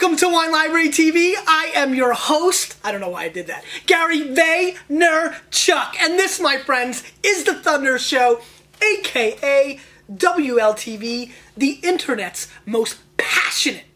Welcome to Wine Library TV. I am your host, I don't know why I did that, Gary Vaynerchuk. And this, my friends, is The Thunder Show, aka WLTV, the internet's most passionate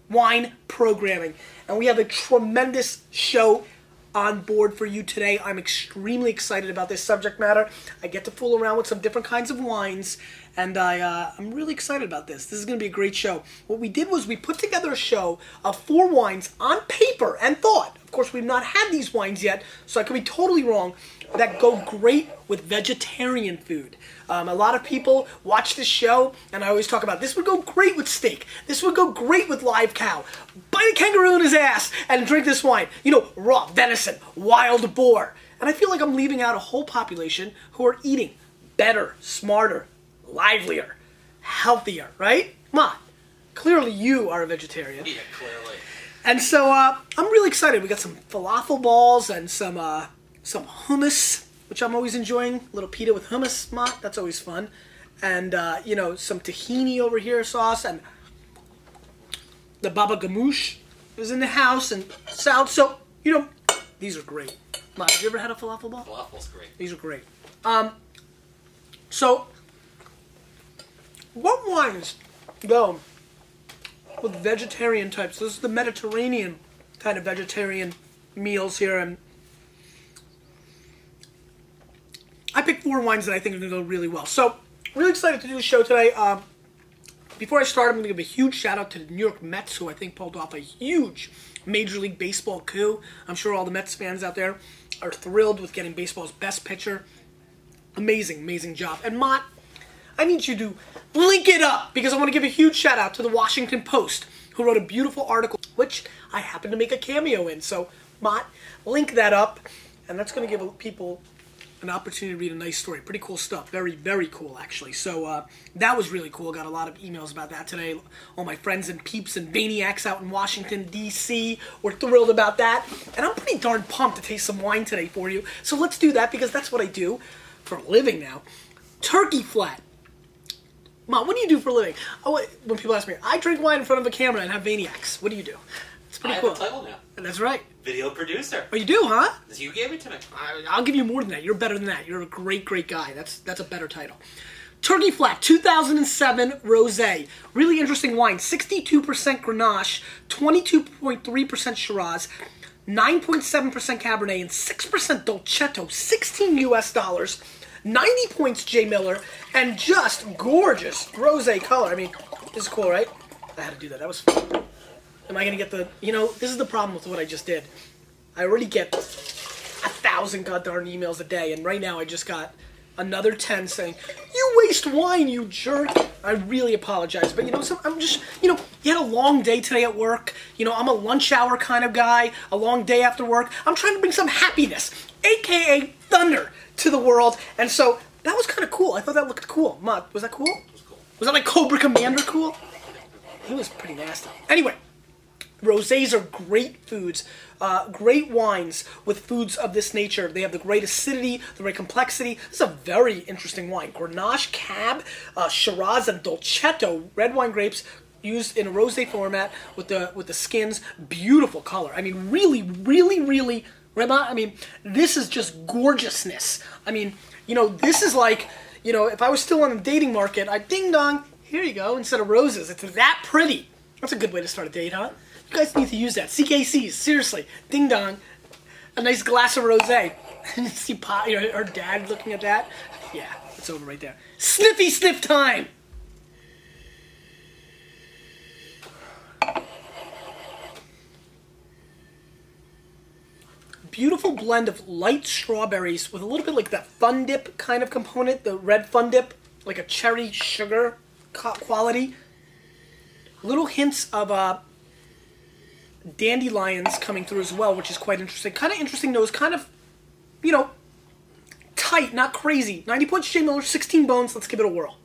wine programming. And we have a tremendous show on board for you today. I'm extremely excited about this subject matter. I get to fool around with some different kinds of wines, and I'm really excited about this. This is going to be a great show. What we did was we put together a show of 4 wines on paper and thought. Of course, we've not had these wines yet, so I could be totally wrong, that go great with vegetarian food. A lot of people watch this show, and I always talk about this would go great with steak. This would go great with live cow. Bite a kangaroo in his ass and drink this wine. You know, raw venison, wild boar. And I feel like I'm leaving out a whole population who are eating better, smarter, livelier, healthier, right? Come on. Clearly you are a vegetarian. Yeah, clearly. And so I'm really excited. We got some falafel balls and some hummus, which I'm always enjoying. A little pita with hummus, Mott. That's always fun. And, you know, some tahini over here sauce. And the baba ganoush is in the house. And salad. So, you know, these are great. Mott, have you ever had a falafel ball? Falafel's great. These are great. So, what wines go with vegetarian types? This is the Mediterranean kind of vegetarian meals here, and I picked 4 wines that I think are going to go really well. So, really excited to do the show today. Before I start, I'm going to give a huge shout out to the New York Mets, who I think pulled off a huge Major League Baseball coup. I'm sure all the Mets fans out there are thrilled with getting baseball's best pitcher. Amazing, amazing job. And Mott, I need you to link it up, because I want to give a huge shout out to the Washington Post, who wrote a beautiful article, which I happen to make a cameo in. So, Mott, link that up, and that's going to give people an opportunity to read a nice story. Pretty cool stuff. Very, very cool, actually. So, that was really cool. Got a lot of emails about that today. All my friends and peeps and maniacs out in Washington, D.C. were thrilled about that. And I'm pretty darn pumped to taste some wine today for you. So let's do that, because that's what I do for a living now. Turkey flat. Mom, what do you do for a living? Oh, when people ask me, I drink wine in front of a camera and have maniacs. What do you do? It's pretty cool. I have a title now. That's right. Video producer. Oh, you do, huh? You gave it to me. I'll give you more than that. You're better than that. You're a great, great guy. That's a better title. Turkey Flat, 2007 Rosé. Really interesting wine. 62% Grenache, 22.3% Shiraz, 9.7% Cabernet, and 6% Dolcetto. 16 US dollars. 90 points J. Miller, and just gorgeous rosé color. I mean, this is cool, right? I had to do that. That was fun. Am I going to get the... You know, this is the problem with what I just did. I already get 1,000 goddamn emails a day, and right now I just got another 10 saying, "You waste wine, you jerk." I really apologize, but you know, I'm just, you know, you had a long day today at work. You know, I'm a lunch hour kind of guy, a long day after work. I'm trying to bring some happiness, aka thunder, to the world, and so that was kind of cool. I thought that looked cool. Mott, was that cool? It was cool. Was that like Cobra Commander cool? He was pretty nasty. Anyway, rosés are great foods, great wines with foods of this nature. They have the great acidity, the right complexity. This is a very interesting wine. Grenache, Cab, Shiraz, and Dolcetto, red wine grapes used in a rosé format with the skins. Beautiful color. I mean, really, really, really. I mean, this is just gorgeousness. I mean, you know, this is like, you know, if I was still on the dating market, I'd ding dong, here you go, instead of roses. It's that pretty. That's a good way to start a date, huh? You guys need to use that. CKCs, seriously. Ding dong. A nice glass of rosé. See you know, her dad looking at that. Yeah, it's over right there. Sniffy sniff time! Beautiful blend of light strawberries with a little bit like that fun dip kind of component, the red fun dip, like a cherry sugar quality. Little hints of dandelions coming through as well, which is quite interesting. Kind of interesting nose, kind of, you know, tight, not crazy. 90 points J. Miller, 16 bones. Let's give it a whirl.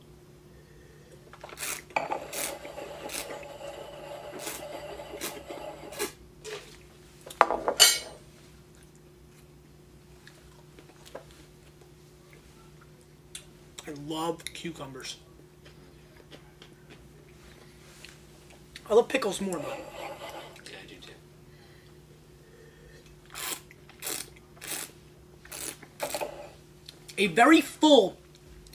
I love cucumbers. I love pickles more, man. a very full,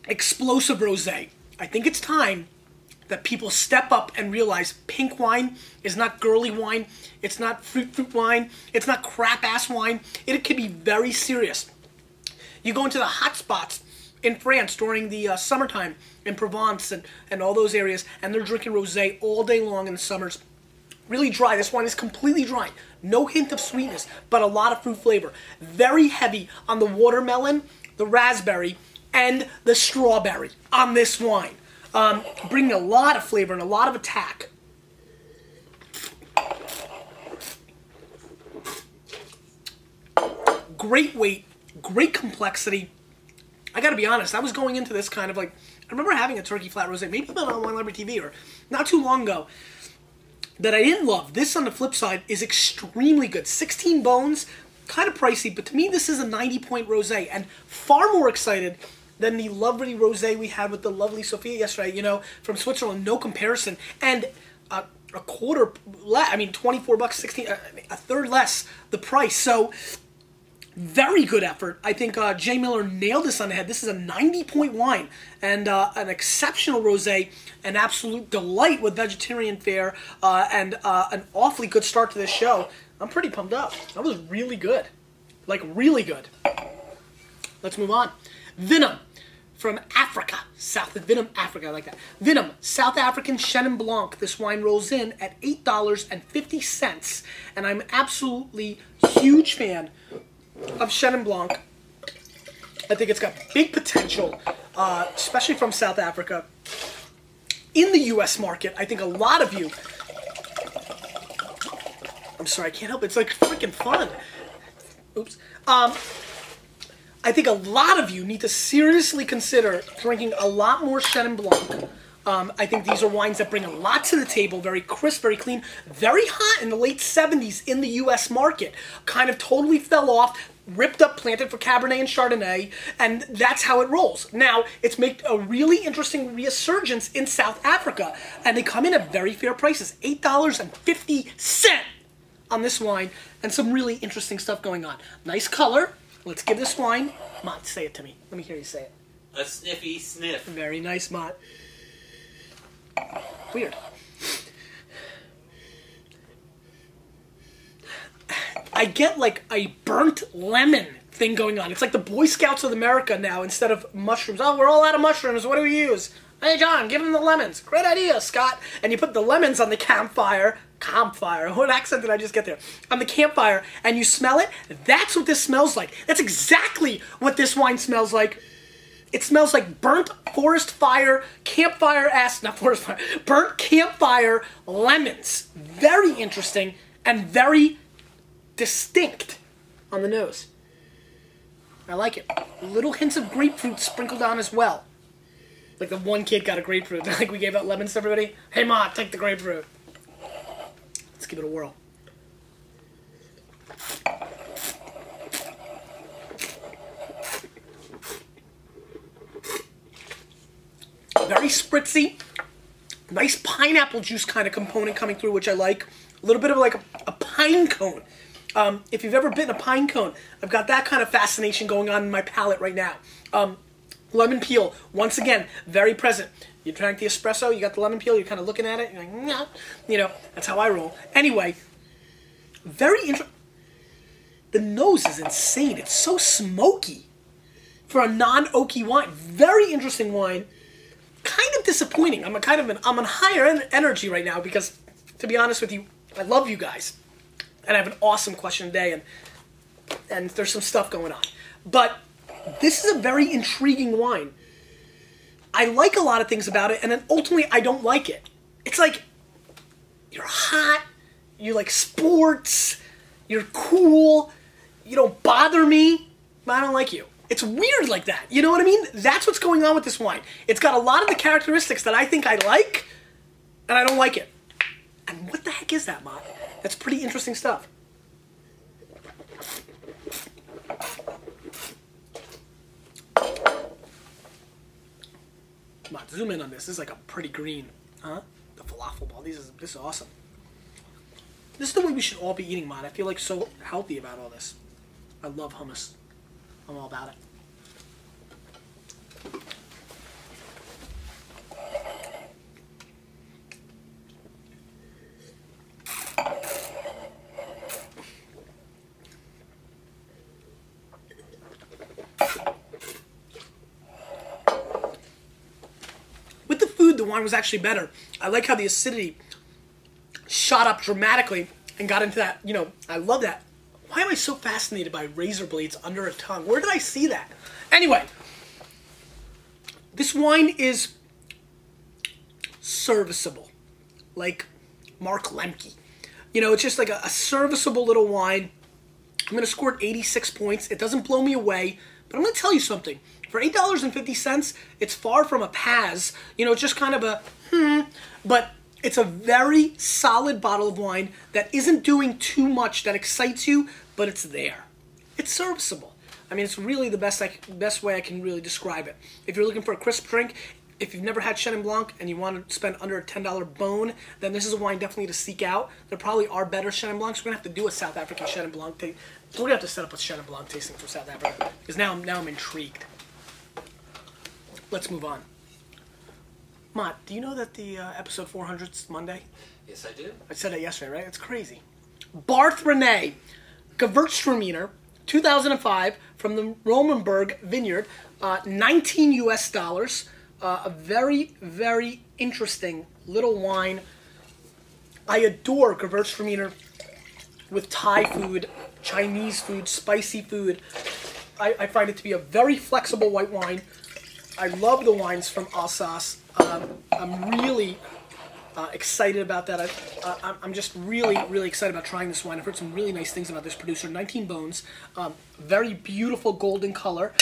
explosive rosé. I think it's time that people step up and realize pink wine is not girly wine, it's not fruit wine, it's not crap-ass wine. It can be very serious. You go into the hot spots in France during the summertime, in Provence and all those areas, and they're drinking rosé all day long in the summers. Really dry. This wine is completely dry. No hint of sweetness, but a lot of fruit flavor. Very heavy on the watermelon, the raspberry, and the strawberry on this wine. Bringing a lot of flavor and a lot of attack. Great weight, great complexity. I gotta be honest, I was going into this kind of like, I remember having a turkey flat rosé, maybe about on Wine Library TV or not too long ago, that I didn't love. This, on the flip side, is extremely good. 16 bones, kind of pricey, but to me this is a 90-point rosé, and far more excited than the lovely rosé we had with the lovely Sophia yesterday, you know, from Switzerland. No comparison. And a quarter less, I mean, 24 bucks, 16, a third less the price. So, very good effort. I think Jay Miller nailed this on the head. This is a 90-point wine and an exceptional rosé, an absolute delight with vegetarian fare, and an awfully good start to this show. I'm pretty pumped up. That was really good. Like, really good. Let's move on. Vinam from Africa. Vinam, Africa, I like that. Vinam, South African Chenin Blanc. This wine rolls in at $8.50, and I'm absolutely huge fan of Chenin Blanc. I think it's got big potential, especially from South Africa. In the U.S. market, I think a lot of you... I'm sorry, I can't help it. It's like freaking fun. Oops. I think a lot of you need to seriously consider drinking a lot more Chenin Blanc. I think these are wines that bring a lot to the table, very crisp, very clean, very hot in the late 70s in the U.S. market. Kind of totally fell off, ripped up, planted for Cabernet and Chardonnay, and that's how it rolls. Now, it's made a really interesting resurgence in South Africa, and they come in at very fair prices, $8.50 on this wine, and some really interesting stuff going on. Nice color. Let's give this wine... Mott, say it to me. Let me hear you say it. A sniffy sniff. Very nice, Mott. Weird. I get like a burnt lemon thing going on. It's like the Boy Scouts of America now instead of mushrooms. Oh, we're all out of mushrooms. What do we use? Hey, John, give him the lemons. Great idea, Scott. And you put the lemons on the campfire. Campfire. What accent did I just get there? On the campfire, and you smell it. That's what this smells like. That's exactly what this wine smells like. It smells like burnt forest fire, campfire-ass, not forest fire, burnt campfire lemons. Very interesting and very distinct on the nose. I like it. Little hints of grapefruit sprinkled on as well. Like the one kid got a grapefruit. Like we gave out lemons to everybody. Hey, Ma, take the grapefruit. Let's give it a whirl. Very spritzy. Nice pineapple juice kind of component coming through, which I like. A little bit of like a pine cone. If you've ever bitten a pine cone, I've got that kind of fascination going on in my palate right now. Lemon peel, once again, very present. You drank the espresso, you got the lemon peel, you're kind of looking at it, you're like, nah. You know, that's how I roll. Anyway, very interesting. The nose is insane. It's so smoky for a non-oaky wine. Very interesting wine. Kind of disappointing. I'm on higher energy right now because, to be honest with you, I love you guys. And I have an awesome question today, and there's some stuff going on. But this is a very intriguing wine. I like a lot of things about it, and then ultimately I don't like it. It's like, you're hot, you like sports, you're cool, you don't bother me, but I don't like you. It's weird like that, you know what I mean? That's what's going on with this wine. It's got a lot of the characteristics that I think I like, and I don't like it. And what the heck is that, Mott? That's pretty interesting stuff. Come on, zoom in on this. This is like a pretty green, huh? The falafel ball. This is awesome. This is the way we should all be eating, Mott. I feel like so healthy about all this. I love hummus. I'm all about it. the wine was actually better. I like how the acidity shot up dramatically and got into that, you know, I love that. Why am I so fascinated by razor blades under a tongue? Where did I see that? Anyway, this wine is serviceable, like Mark Lemke. You know, it's just like a serviceable little wine. I'm going to score it 86 points. It doesn't blow me away, but I'm going to tell you something. For $8.50, it's far from a Paz. You know, it's just kind of a but it's a very solid bottle of wine that isn't doing too much that excites you, but it's there. It's serviceable. I mean, it's really the best way I can really describe it. If you're looking for a crisp drink, if you've never had Chenin Blanc and you want to spend under a $10 bone, then this is a wine definitely to seek out. There probably are better Chenin Blancs. We're going to have to do a South African Chenin Blanc thing. We're going to have to set up a Chenin Blanc tasting for South Africa, because now I'm intrigued. Let's move on. Mott, do you know that the episode 400's Monday? Yes, I do. I said that yesterday, right? It's crazy. Barth René, Gewürztraminer, 2005, from the Romanberg Vineyard, 19 US dollars. A very, very interesting little wine. I adore Gewürztraminer with Thai food, Chinese food, spicy food. I find it to be a very flexible white wine. I love the wines from Alsace. I'm really excited about that. I'm just really, really excited about trying this wine. I've heard some really nice things about this producer. 19 bones, very beautiful golden color.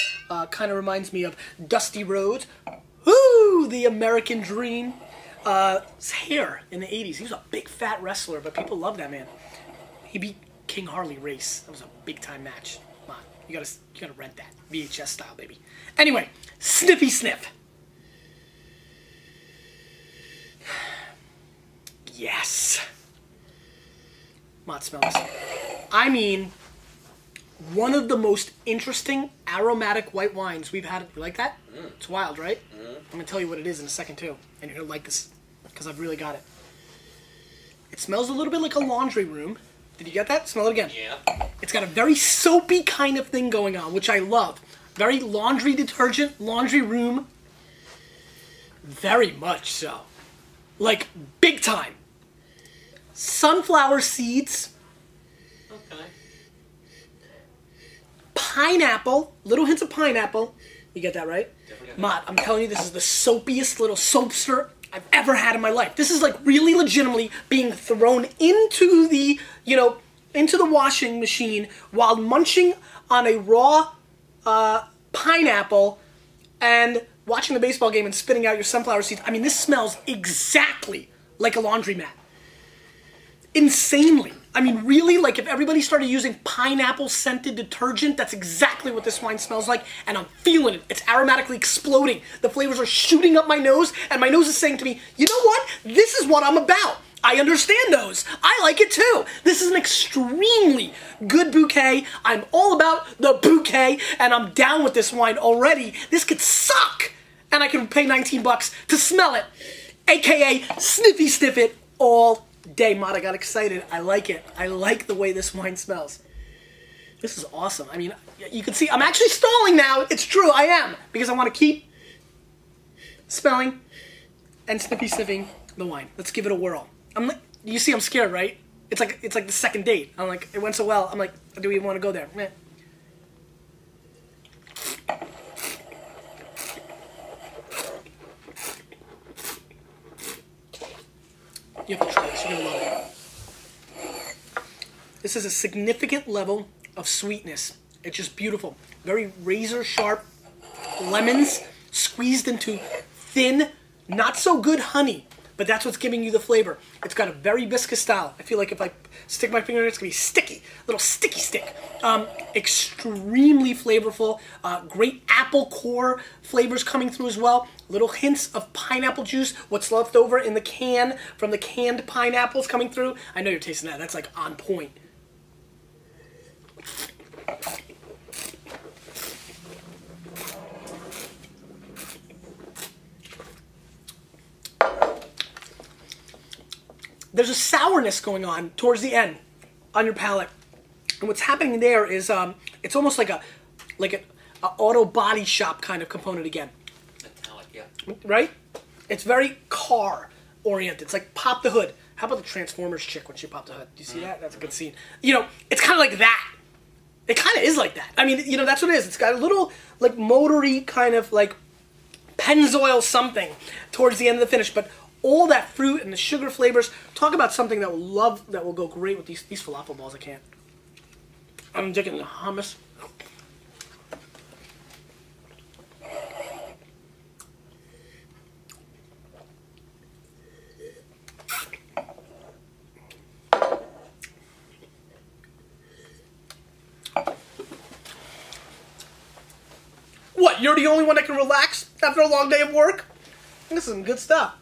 Kind of reminds me of Dusty Rhodes. Woo! The American Dream. His hair in the 80s. He was a big fat wrestler, but people love that man. He beat King Harley Race. That was a big time match. Come on, you gotta rent that VHS style, baby. Anyway, Sniffy Sniff. Yes. Mott, smell this. I mean, one of the most interesting aromatic white wines we've had. You like that? It's wild, right? I'm going to tell you what it is in a second, too. And you're going to like this, because I've really got it. It smells a little bit like a laundry room. Did you get that? Smell it again. Yeah. It's got a very soapy kind of thing going on, which I love. Very laundry detergent, laundry room. Very much so. Like, big time. Sunflower seeds. Okay. Pineapple. Little hints of pineapple. You get that, right? Definitely. Mott, I'm telling you, this is the soapiest little soapster I've ever had in my life. This is like really legitimately being thrown into the, into the washing machine while munching on a raw pineapple and watching the baseball game and spitting out your sunflower seeds. I mean, this smells exactly like a laundromat. Insanely. I mean, really, like if everybody started using pineapple-scented detergent, that's exactly what this wine smells like, and I'm feeling it. It's aromatically exploding. The flavors are shooting up my nose, and my nose is saying to me, you know what? This is what I'm about. I understand those. I like it too. This is an extremely good bouquet. I'm all about the bouquet, and I'm down with this wine already. This could suck, and I can pay 19 bucks to smell it, aka sniffy sniff it all day. Mott, I got excited. I like it. I like the way this wine smells. This is awesome. I mean, you can see I'm actually stalling now. It's true, I am, because I want to keep smelling and sniffing the wine. Let's give it a whirl. You see, I'm scared, right? It's like the second date. I'm like, it went so well. I'm like, do we even want to go there? Meh. You have to try this. You're going to love it. This is a significant level of sweetness. It's just beautiful. Very razor sharp lemons squeezed into thin, not so good honey, but that's what's giving you the flavor. It's got a very viscous style. I feel like if I stick my finger in it, it's going to be sticky. Little sticky stick. Extremely flavorful. Great apple core flavors coming through as well. Little hints of pineapple juice. What's left over in the can from the canned pineapples coming through. I know you're tasting that. That's like on point. There's a sourness going on towards the end on your palate, and what's happening there is it's almost like an auto body shop kind of component again. Metallic, yeah. Right? It's very car oriented. It's like pop the hood. How about the Transformers chick when she popped the hood? Do you see that? That's a good scene. You know, it's kind of like that. It kind of is like that. I mean, you know, that's what it is. It's got a little, like, motory kind of, like, Pennzoil something towards the end of the finish, but all that fruit and the sugar flavors. Talk about something that will go great with these falafel balls. I can't. I'm digging the hummus. What, you're the only one that can relax after a long day of work? This is some good stuff.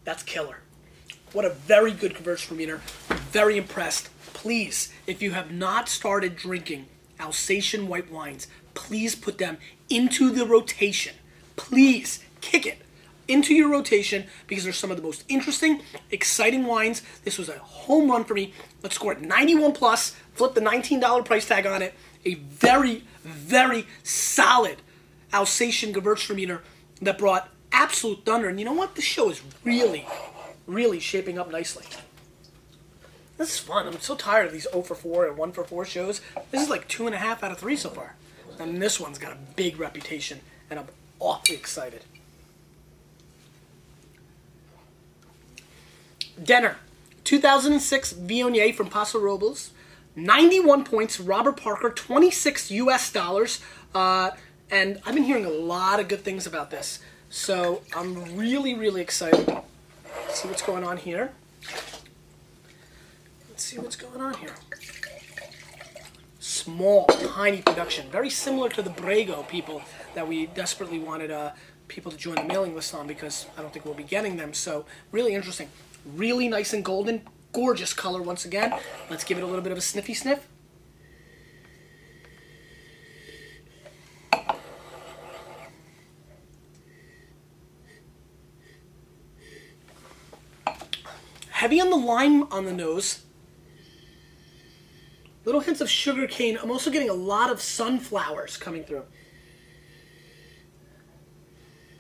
That's killer. What a very good Gewürztraminer. Very impressed. Please, if you have not started drinking Alsatian white wines, please put them into the rotation. Please, kick it into your rotation because they're some of the most interesting, exciting wines. This was a home run for me. Let's score it 91 plus. Flip the $19 price tag on it. A very, very solid Alsatian Gewürztraminer that brought absolute thunder. And you know what? This show is really, really shaping up nicely. This is fun. I'm so tired of these 0 for 4 and 1 for 4 shows. This is like 2.5 out of 3 so far. And this one's got a big reputation, and I'm awfully excited. Denner, 2006 Viognier from Paso Robles. 91 points, Robert Parker, 26 US dollars. And I've been hearing a lot of good things about this. So I'm really, really excited. Let's see what's going on here. Let's see what's going on here. Small, tiny production. Very similar to the Brego people that we desperately wanted people to join the mailing list on because I don't think we'll be getting them. So really interesting. Really nice and golden. Gorgeous color once again. Let's give it a little bit of a sniffy sniff. Heavy on the lime on the nose. Little hints of sugar cane. I'm also getting a lot of sunflowers coming through.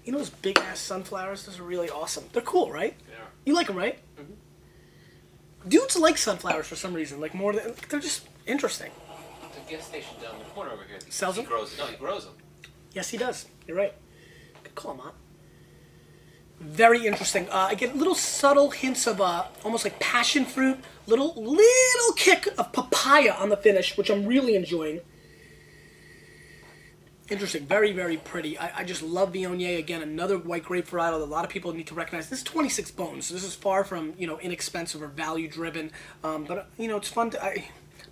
You know those big ass sunflowers? Those are really awesome. They're cool, right? Yeah. You like them, right? Mm-hmm. Dudes like sunflowers for some reason. Like more than they're just interesting. The gas station down the corner over here. Sells them? He grows them. Yes, he does. You're right. Good call, Mom. Very interesting. I get little subtle hints of almost like passion fruit. Little kick of papaya on the finish, which I'm really enjoying. Interesting. Very, very pretty. I just love Viognier. Again, another white grape varietal that a lot of people need to recognize. This is 26 bones, so this is far from, you know, inexpensive or value-driven. But, you know, it's fun to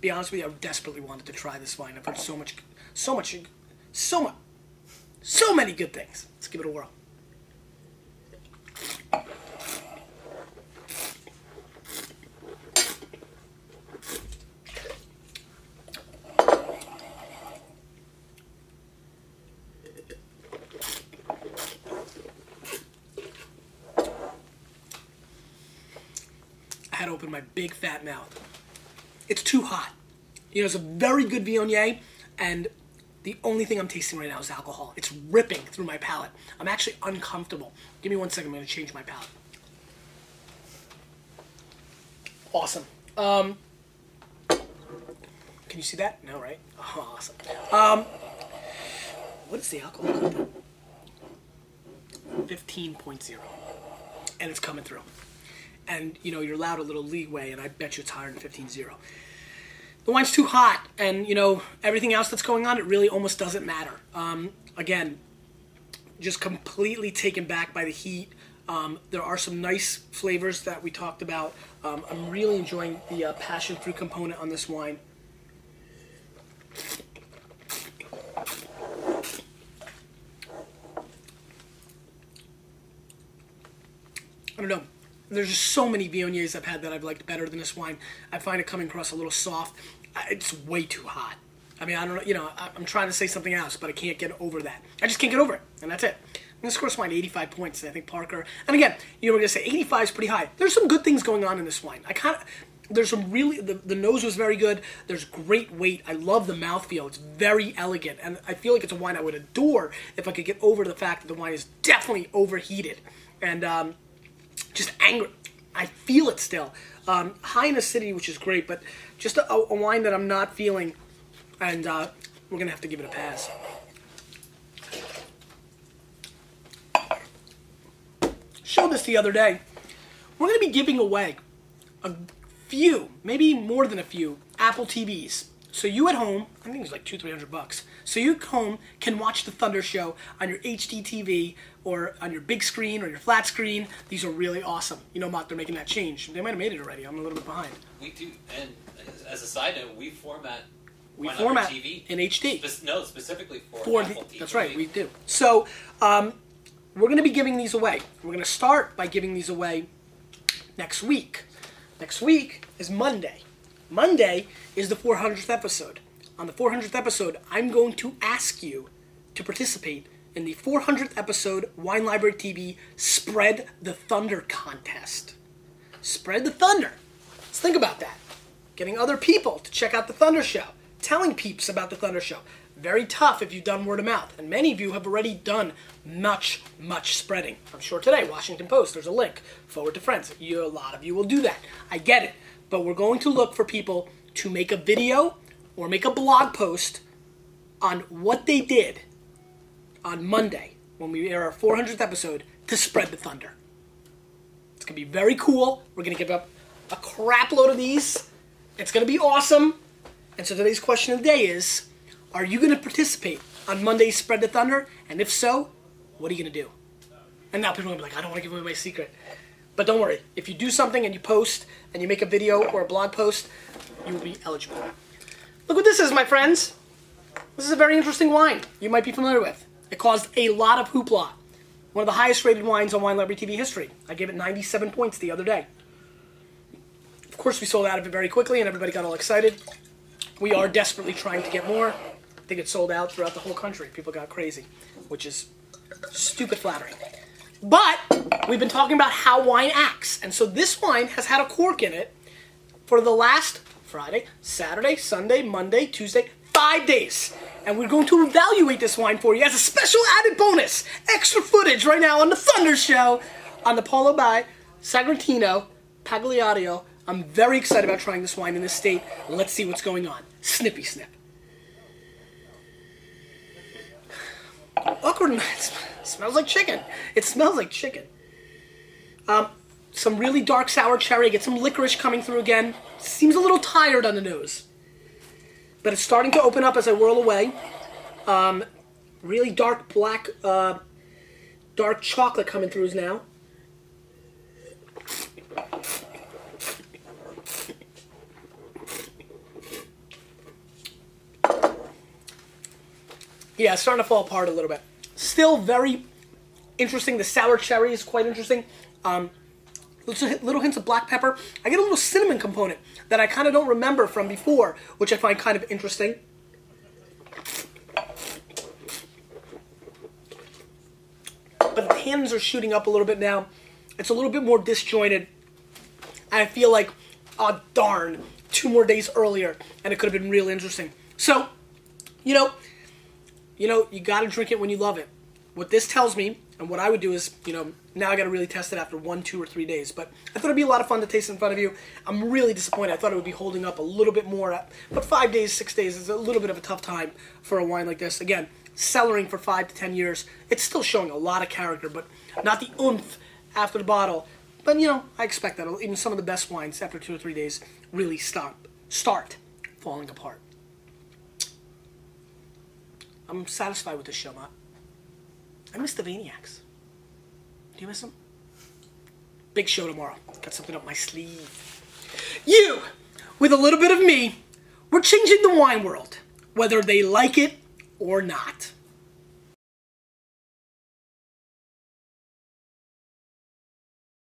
be honest with you, I desperately wanted to try this wine. I've heard so many good things. Let's give it a whirl. I had to open my big fat mouth. It's too hot. You know, it's a very good Viognier, and the only thing I'm tasting right now is alcohol. It's ripping through my palate. I'm actually uncomfortable. Give me 1 second. I'm going to change my palate. Awesome. Can you see that? No, right? Oh, awesome. What is the alcohol content? 15.0. And it's coming through. And, you know, you're allowed a little leeway, and I bet you it's higher than 15.0. The wine's too hot, and, you know, everything else that's going on, it really almost doesn't matter. Again, just completely taken back by the heat. There are some nice flavors that we talked about. I'm really enjoying the passion fruit component on this wine. I don't know. There's just so many Viogniers I've had that I've liked better than this wine. I find it coming across a little soft. It's way too hot. I mean, I don't know, you know, I'm trying to say something else, but I can't get over that. I just can't get over it, and that's it. I'm going to score this wine 85 points, and I think Parker... And again, you know, we're going to say 85 is pretty high. There's some good things going on in this wine. There's some really, the nose was very good. There's great weight. I love the mouthfeel. It's very elegant. And I feel like it's a wine I would adore if I could get over the fact that the wine is definitely overheated. And just angry. I feel it still. High in acidity, which is great, but just a wine that I'm not feeling. And we're going to have to give it a pass. Showed this the other day. We're going to be giving away a few, maybe more than a few, Apple TVs. So you at home, I think it's like $200-300. So you at home can watch the Thunder Show on your HD TV or on your big screen or your flat screen. These are really awesome. You know, Mott, they're making that change. They might have made it already. I'm a little bit behind. We do, and as a side note, we format TV in HD. Specifically for Apple TV. That's right, we do. So we're going to be giving these away. We're going to start by giving these away next week. Next week is Monday. Monday is the 400th episode. On the 400th episode, I'm going to ask you to participate in the 400th episode Wine Library TV Spread the Thunder contest. Spread the Thunder. Let's think about that. Getting other people to check out the Thunder Show. Telling peeps about the Thunder Show. Very tough if you've done word of mouth. And many of you have already done much spreading. I'm sure today, Washington Post, there's a link. Forward to friends. A lot of you will do that. I get it. But we're going to look for people to make a video or make a blog post on what they did on Monday when we air our 400th episode to spread the thunder. It's going to be very cool. We're going to give up a crap load of these. It's going to be awesome. And so today's question of the day is, are you going to participate on Monday's Spread the Thunder? And if so, what are you going to do? And now people are going to be like, I don't want to give away my secret. But don't worry. If you do something and you post and you make a video or a blog post, you will be eligible. Look what this is, my friends. This is a very interesting wine you might be familiar with. It caused a lot of hoopla. One of the highest rated wines on Wine Library TV history. I gave it 97 points the other day. Of course, we sold out of it very quickly and everybody got all excited. We are desperately trying to get more. I think it sold out throughout the whole country. People got crazy, which is stupid flattering. But we've been talking about how wine acts. And so this wine has had a cork in it for the last Friday, Saturday, Sunday, Monday, Tuesday, 5 days. And we're going to evaluate this wine for you as a special added bonus. Extra footage right now on the Thunder Show on the Polo by Sagrantino Pagliario. I'm very excited about trying this wine in this state. Let's see what's going on. Snippy snip. Awkward. It smells like chicken. It smells like chicken. Some really dark sour cherry. Get some licorice coming through again. Seems a little tired on the nose. But it's starting to open up as I whirl away. Really dark black, dark chocolate coming through now. Yeah, it's starting to fall apart a little bit. Still very interesting. The sour cherry is quite interesting. Little hints of black pepper. I get a little cinnamon component that I kind of don't remember from before, which I find kind of interesting. But the tannins are shooting up a little bit now. It's a little bit more disjointed. And I feel like, oh darn, 2 more days earlier, and it could have been real interesting. So, you got to drink it when you love it. What this tells me, and what I would do is, now I got to really test it after 1, 2, or 3 days. But I thought it'd be a lot of fun to taste in front of you. I'm really disappointed. I thought it would be holding up a little bit more. But 5 days, 6 days is a little bit of a tough time for a wine like this. Again, cellaring for 5 to 10 years. It's still showing a lot of character, but not the oomph after the bottle. But, I expect that. Even some of the best wines after 2 or 3 days really start falling apart. I'm satisfied with this show, Matt. I miss the Vaniacs. Do you miss them? Big show tomorrow. Got something up my sleeve. You, with a little bit of me, we're changing the wine world, whether they like it or not.